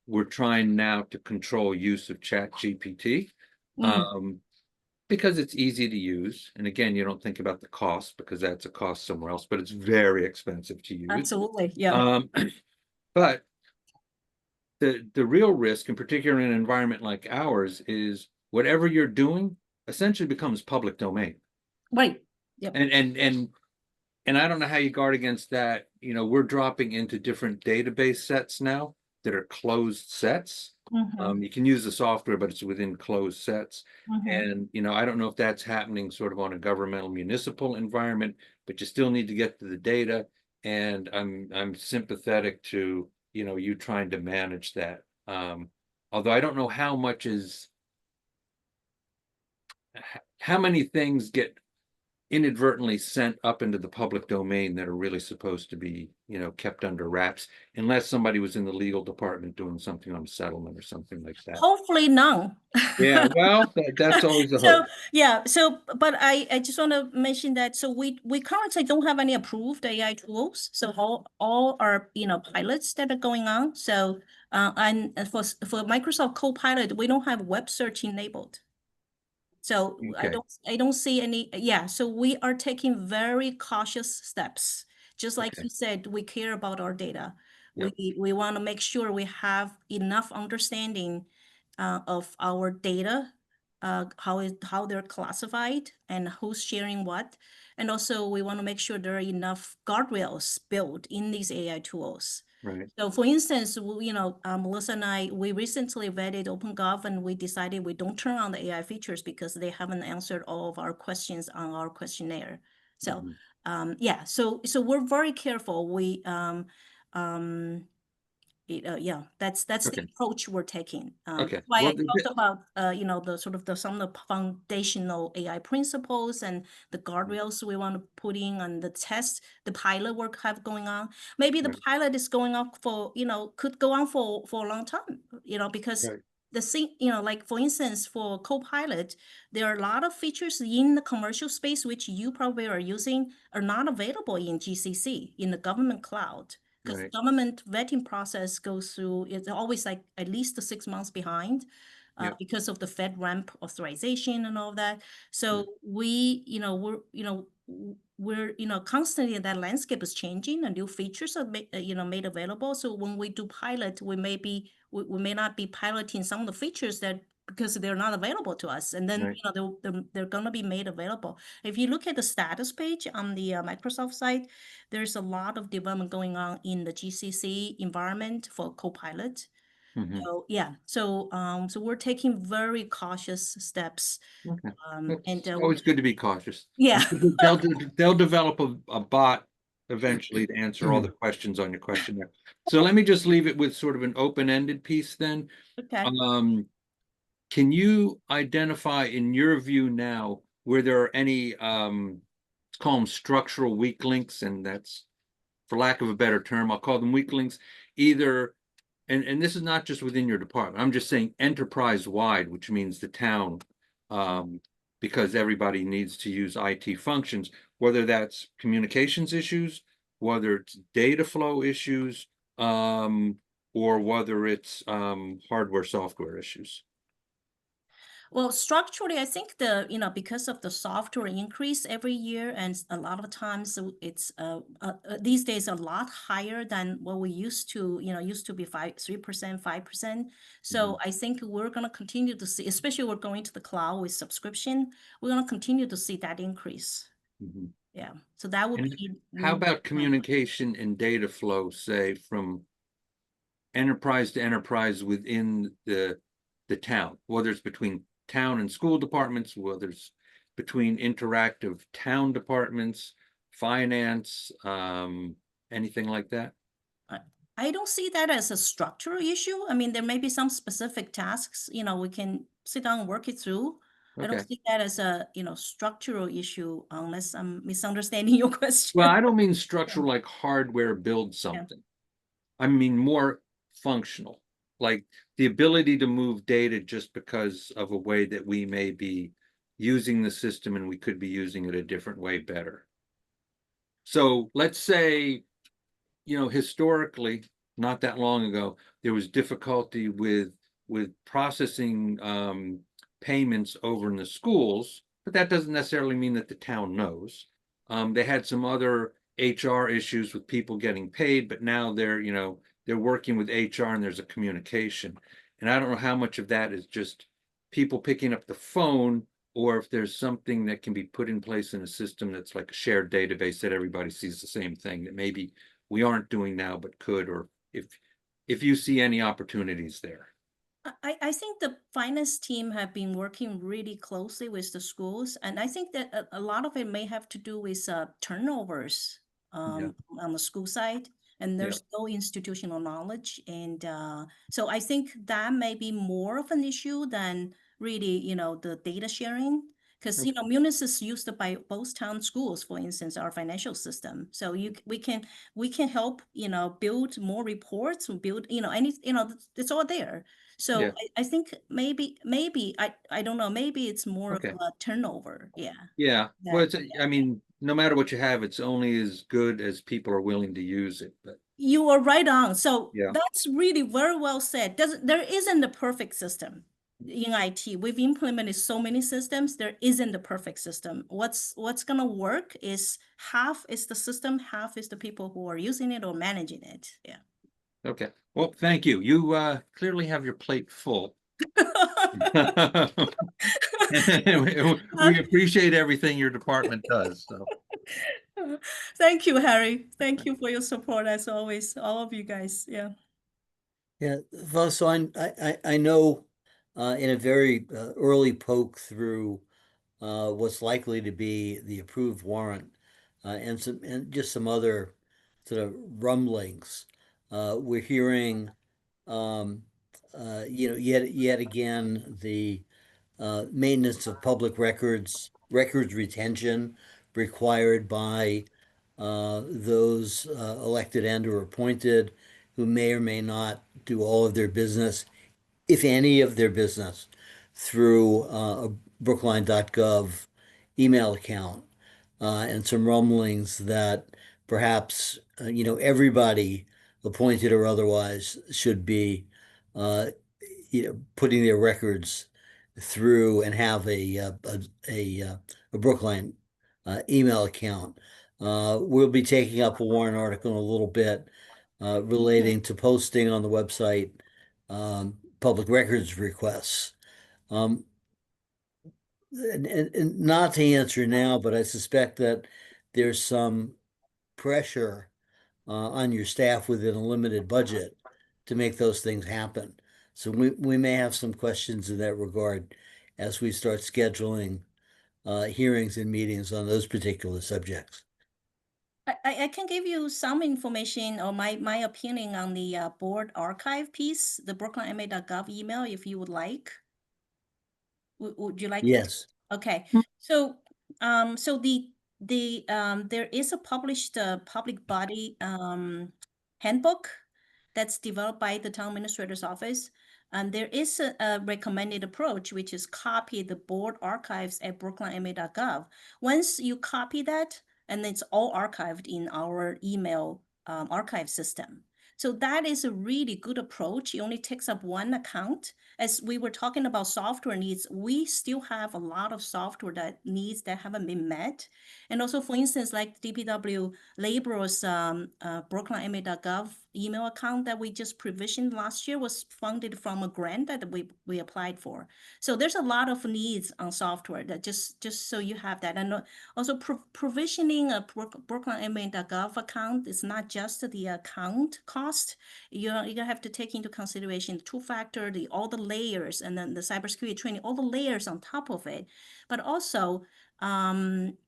we're trying now to control use of ChatGPT because it's easy to use. And again, you don't think about the cost because that's a cost somewhere else, but it's very expensive to use. Absolutely, yeah. But the real risk, in particular in an environment like ours, is whatever you're doing essentially becomes public domain. Right. Yep. And I don't know how you guard against that. We're dropping into different database sets now that are closed sets. You can use the software, but it's within closed sets. And, I don't know if that's happening sort of on a governmental municipal environment, but you still need to get to the data. And I'm sympathetic to, you trying to manage that. Although I don't know how many things get inadvertently sent up into the public domain that are really supposed to be, kept under wraps, unless somebody was in the legal department doing something on settlement or something like that. Hopefully none. Yeah, well, that's always a hope. But I just want to mention that, so we currently don't have any approved AI tools. So all are, pilots that are going on. So, and for Microsoft Copilot, we don't have web search enabled. So I don't see any, so we are taking very cautious steps. Just like you said, we care about our data. We want to make sure we have enough understanding of our data, how they're classified and who's sharing what. And also we want to make sure there are enough guardrails built in these AI tools. Right. So for instance, Melissa and I, we recently vetted OpenGov and we decided we don't turn on the AI features because they haven't answered all of our questions on our questionnaire. So, so we're very careful. Yeah, that's the Okay. approach we're taking. Okay. Why Well, I talked about the sort of some of the foundational AI principles and the guardrails we want to put in and the test, the pilot work have going on. Maybe the Right. pilot is going on for could go on for a long time. Because Right. the thing, like for instance, for Copilot, there are a lot of features in the commercial space which you probably are using are not available in GCC in the government cloud. Because Right. government vetting process goes through, it's always like at least 6 months behind Yep. because of the FedRAMP authorization and all that. So Right. we're constantly that landscape is changing and new features are made available. So when we do pilot, we may not be piloting some of the features that because they're not available to us, and then Right. they're going to be made available. If you look at the status page on the Microsoft site, there's a lot of development going on in the GCC environment for Copilot. Mhm. So yeah, so we're taking very cautious steps. Okay. And It's always good to be cautious. yeah, They'll develop a bot eventually to answer all the questions on your questionnaire. So let me just leave it with sort of an open-ended piece then. okay. Can you identify in your view now where there are any let's call them structural weak links, and that's, for lack of a better term, I'll call them weak links, either, and this is not just within your department, I'm just saying enterprise-wide, which means the town, because everybody needs to use IT functions, whether that's communications issues, whether it's data flow issues, or whether it's hardware, software issues. Well, structurally, I think because of the software increase every year, and a lot of times it's these days a lot higher than what we used to, used to be 3%, 5%. So I think we're going to continue to see, especially we're going to the cloud with subscription, we're going to continue to see that increase. Mhm. Yeah. So that would And be. how about communication and data flow, say, from enterprise to enterprise within the town, whether it's between town and school departments, whether it's between interactive town departments, finance, anything like that? I don't see that as a structural issue. I mean, there may be some specific tasks, we can sit down and work it through. I don't Okay. see that as a, structural issue unless I'm misunderstanding your question. Well, I don't mean structural like hardware build something. I mean more functional, like the ability to move data just because of a way that we may be using the system and we could be using it a different way better. So let's say, historically, not that long ago, there was difficulty with processing payments over in the schools, but that doesn't necessarily mean that the town knows. They had some other HR issues with people getting paid, but now they're working with HR and there's a communication. And I don't know how much of that is just people picking up the phone, or if there's something that can be put in place in a system that's like a shared database that everybody sees the same thing that maybe we aren't doing now but could, or if you see any opportunities there. I think the finance team have been working really closely with the schools, and I think that a lot of it may have to do with turnovers on the school side, and there's no institutional knowledge, and so I think that may be more of an issue than really, the data sharing. Because Munis is used by both town schools, for instance, our financial system. So we can help build more reports, build it's all there. So I think maybe I don't know, maybe it's more of a turnover. Yeah. Well, I mean, no matter what you have, it's only as good as people are willing to use it. But you are right on. So that's really very well said. There isn't a perfect system in IT. We've implemented so many systems. There isn't a perfect system. What's gonna work is half is the system, half is the people who are using it or managing it. Yeah. Okay. Well, thank you. You clearly have your plate full. We appreciate everything your department does. So. Thank you, Harry. Thank you for your support as always, all of you guys. Yeah. Yeah. Well, so I know in a very early poke through what's likely to be the approved warrant and just some other sort of rumblings. We're hearing, yet again, the maintenance of public records retention required by those elected and or appointed who may or may not do all of their business, if any of their business, through a brookline.gov email account, and some rumblings that perhaps, everybody, appointed or otherwise, should be, uh, putting their records through and have a Brookline email account. We'll be taking up a warrant article in a little bit relating to posting on the website public records requests. And not to answer now, but I suspect that there's some pressure on your staff within a limited budget to make those things happen. So we may have some questions in that regard as we start scheduling hearings and meetings on those particular subjects. I can give you some information or my opinion on the board archive piece, the brooklinema.gov email, if you would like. Would you like? Yes. Okay. So so there is a published public body handbook that's developed by the town administrator's office. And there is a recommended approach, which is copy the board archives at brooklinema.gov. Once you copy that, and it's all archived in our email archive system. So that is a really good approach. It only takes up one account. As we were talking about software needs, we still have a lot of software that needs that haven't been met. And also, for instance, like DPW laborers brooklinema.gov email account that we just provisioned last year was funded from a grant that we applied for. So there's a lot of needs on software that just so you have that. And also provisioning a brooklinema.gov account is not just the account cost. You're gonna have to take into consideration the two-factor, all the layers, and then the cybersecurity training, all the layers on top of it. But also,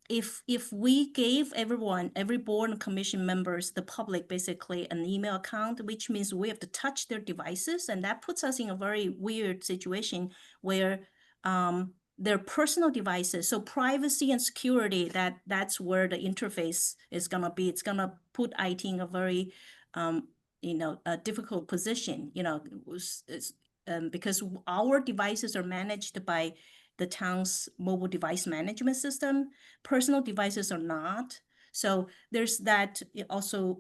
if we gave every board and commission members, the public, basically an email account, which means we have to touch their devices, and that puts us in a very weird situation where their personal devices, so privacy and security, that's where the interface is gonna be. It's gonna put IT in a very a difficult position, because our devices are managed by the town's mobile device management system. Personal devices are not. So there's that also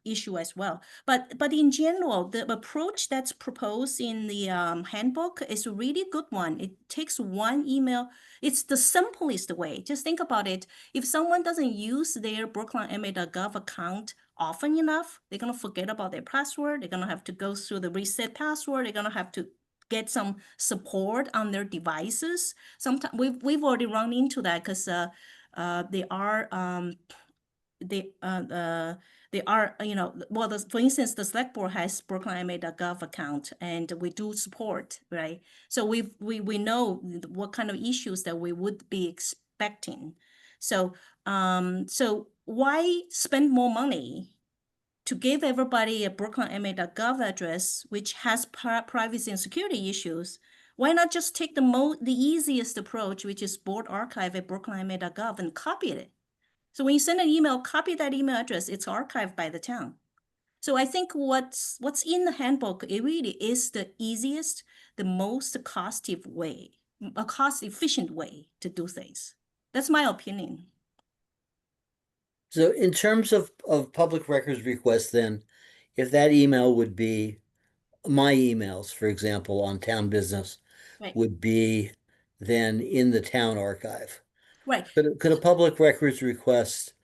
issue as well. But in general, the approach that's proposed in the handbook is a really good one. It takes one email. It's the simplest way. Just think about it. If someone doesn't use their brooklinema.gov account often enough, they're going to forget about their password. They're going to have to go through the reset password. They're going to have to get some support on their devices. Sometimes we've already run into that because they are for instance, the select board has brooklinema.gov account, and we do support, right? So we know what kind of issues that we would be expecting. So so why spend more money to give everybody a brooklinema.gov address, which has privacy and security issues? Why not just take the easiest approach, which is board archive at brooklinema.gov, and copy it? So when you send an email, copy that email address. It's archived by the town. So I think what's in the handbook, it really is the easiest, the most cost-efficient way to do things. That's my opinion. So in terms of public records requests, then, if that email would be my emails, for example, on town business, Right. would be then in the town archive. Right. Could a public records request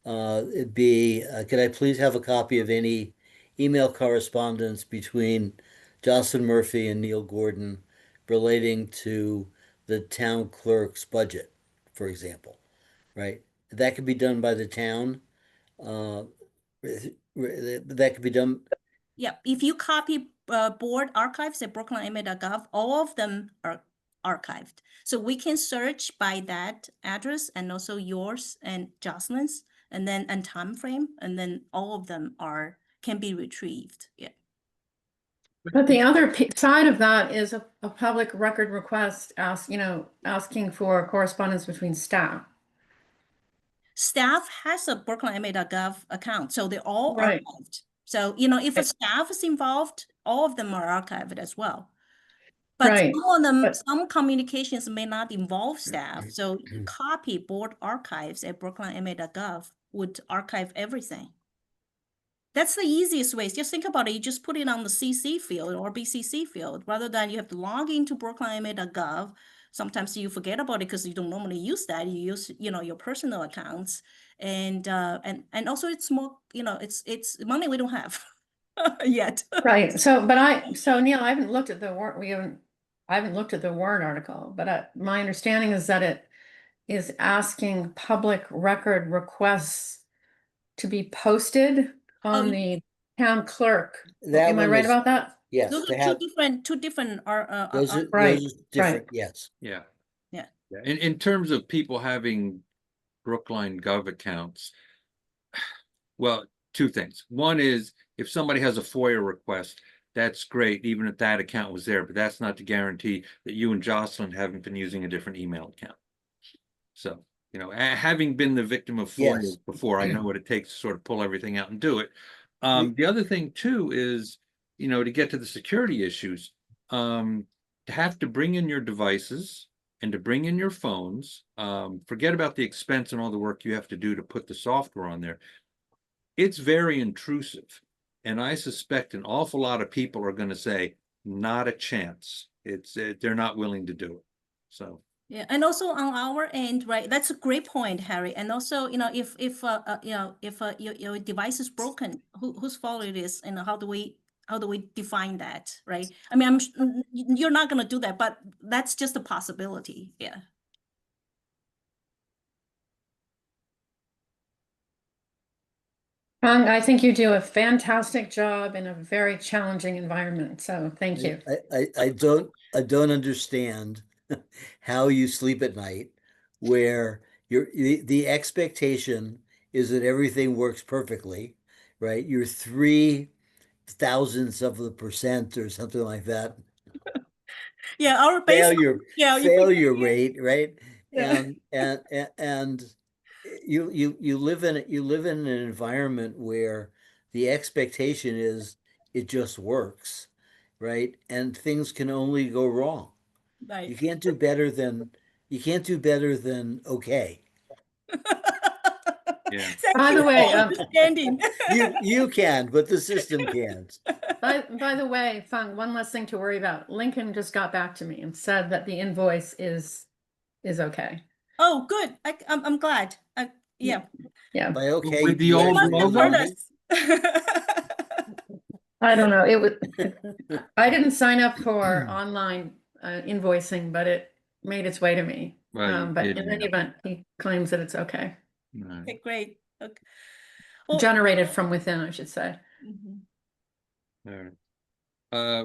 be, could I please have a copy of any email correspondence between Jocelyn Murphy and Neil Gordon relating to the town clerk's budget, for example, right? That could be done by the town. That could be done. Yeah, if you copy board archives at brooklinema.gov, all of them are archived. So we can search by that address and also yours and Jocelyn's, and then and time frame, and then all of them can be retrieved. Yeah. But the other side of that is a public record request asking for correspondence between staff. Staff has a brooklinema.gov account, so they're all Right. archived. So, you know, if a staff is involved, all of them are archived as well. But Right. some of them, But- some communications may not involve staff. So copy board archives at brooklinema.gov would archive everything. That's the easiest way. Just think about it. You just put it on the CC field or BCC field rather than you have to log into brooklinema.gov. Sometimes you forget about it because you don't normally use that. You use, you know, your personal accounts, and also it's more, you know, it's money we don't have yet. Right. So Neil, I haven't looked at the warrant. I haven't looked at the warrant article, but my understanding is that it is asking public record requests to be posted on the town clerk. That Am I one right is- about that? Yes, Those to are have, two different Right, those are different, yes. Yeah. Yeah. Yeah. In terms of people having Brookline Gov accounts, well, two things. One is if somebody has a FOIA request, that's great, even if that account was there, but that's not to guarantee that you and Jocelyn haven't been using a different email account. So, you know, having been the victim of FOIA Yes. before, I know what it takes to sort of pull everything out and do it. The other thing too is, you know, to get to the security issues, to have to bring in your devices and to bring in your phones, forget about the expense and all the work you have to do to put the software on there. It's very intrusive. And I suspect an awful lot of people are going to say, not a chance. They're not willing to do it. So. Yeah, and also on our end, right? That's a great point, Harry. And also, you know, if you know, if your device is broken, whose fault it is, and how do we define that, right? I mean, you're not gonna do that, but that's just a possibility. Yeah. I think you do a fantastic job in a very challenging environment. So thank you. I don't understand how you sleep at night where the expectation is that everything works perfectly, right? You're 0.003 of a percent or something like that. Yeah, our baseline. Failure rate, right? Yeah. And you live in an environment where the expectation is it just works, right? And things can only go wrong. Right. You can't do better than okay. Yeah. Thank By you the for way, understanding. You can, but the system can't. By the way, Fung, one less thing to worry about. Lincoln just got back to me and said that the invoice is okay. Oh, good. I'm glad. Yeah. Yeah. By okay, With the you old actually Must have mean heard money? us. I don't know. It was, I didn't sign up for online invoicing, but it made its way to me. Well, you But did in any now. event, he claims that it's okay. Right. Okay, great. Okay. Well, Generated from within, I should say. mhm. All right.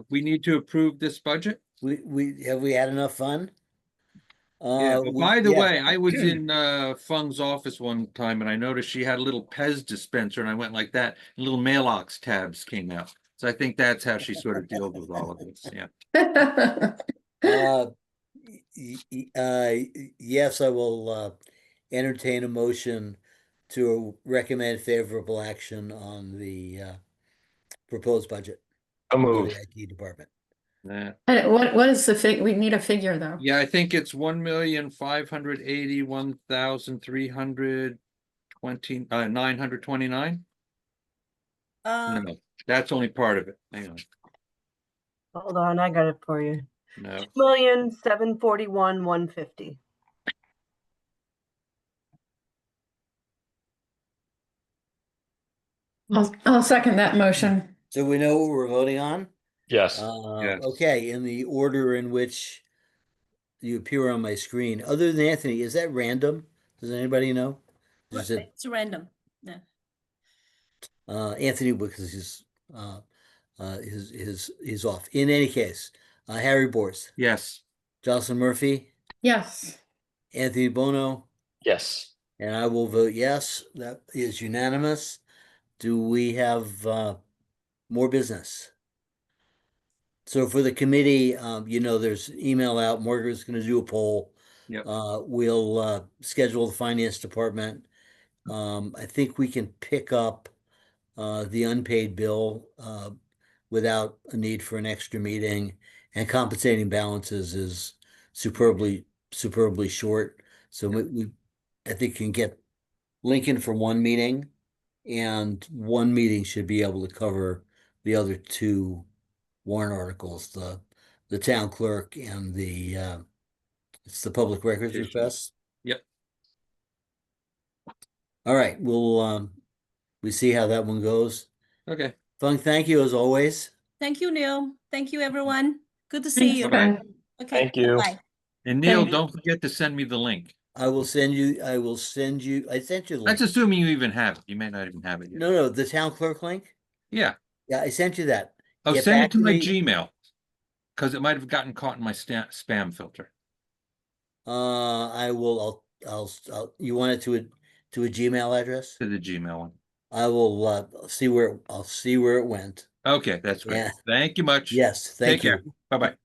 We need to approve this budget. We had enough fun? Yeah, but We- by the yeah. way, I was in Fung's office one time and I noticed she had a little Pez dispenser and I went like that, and little mailbox tabs came out. So I think that's how she sort of deals with all of this. Yeah. Yes, I will entertain a motion to recommend favorable action on the proposed budget A for move. the IT department. Yeah. And what is the fig? We need a figure though. Yeah, I think it's 1,581,320 929. No, that's only part of it. Hang on. Hold on, I got it for you. No. 2,741,150. I'll second that motion. So we know what we're voting on? Yes. Yes. Okay, in the order in which you appear on my screen, other than Anthony, is that random? Does anybody know? Is it It's random. Yeah. Anthony because he's off. In any case, Harry Borst, Yes. Jocelyn Murphy, Yes. Anthony Bono, Yes. and I will vote yes. That is unanimous. Do we have more business. So for the committee, there's email out. Margaret's going to do a poll. Yep. We'll schedule the finance department. I think we can pick up the unpaid bill without a need for an extra meeting, and compensating balances is superbly short. So I think can get Lincoln for one meeting, and one meeting should be able to cover the other two warrant articles, the town clerk and it's the public records Petition. request. Yep. All right, we see how that one goes. Okay. Fung, thank you as always. Thank you, Neil. Thank you, everyone. Good to see Thanks, you. Bye-bye. Fran. Okay, Thank you. bye. And Neil, Thanks. don't forget to send me the link. I sent you the link. That's assuming you even have it. You may not even have it yet. No, the town clerk link. Yeah. Yeah, I sent you that. Oh, Get send back it to my me. Gmail, because it might have gotten caught in my spam filter. I will, you want it to a Gmail address? To the Gmail one. I will, I'll see where it went. Okay, that's great. Yeah. Thank you much. Yes, Take thank you. care. Bye-bye.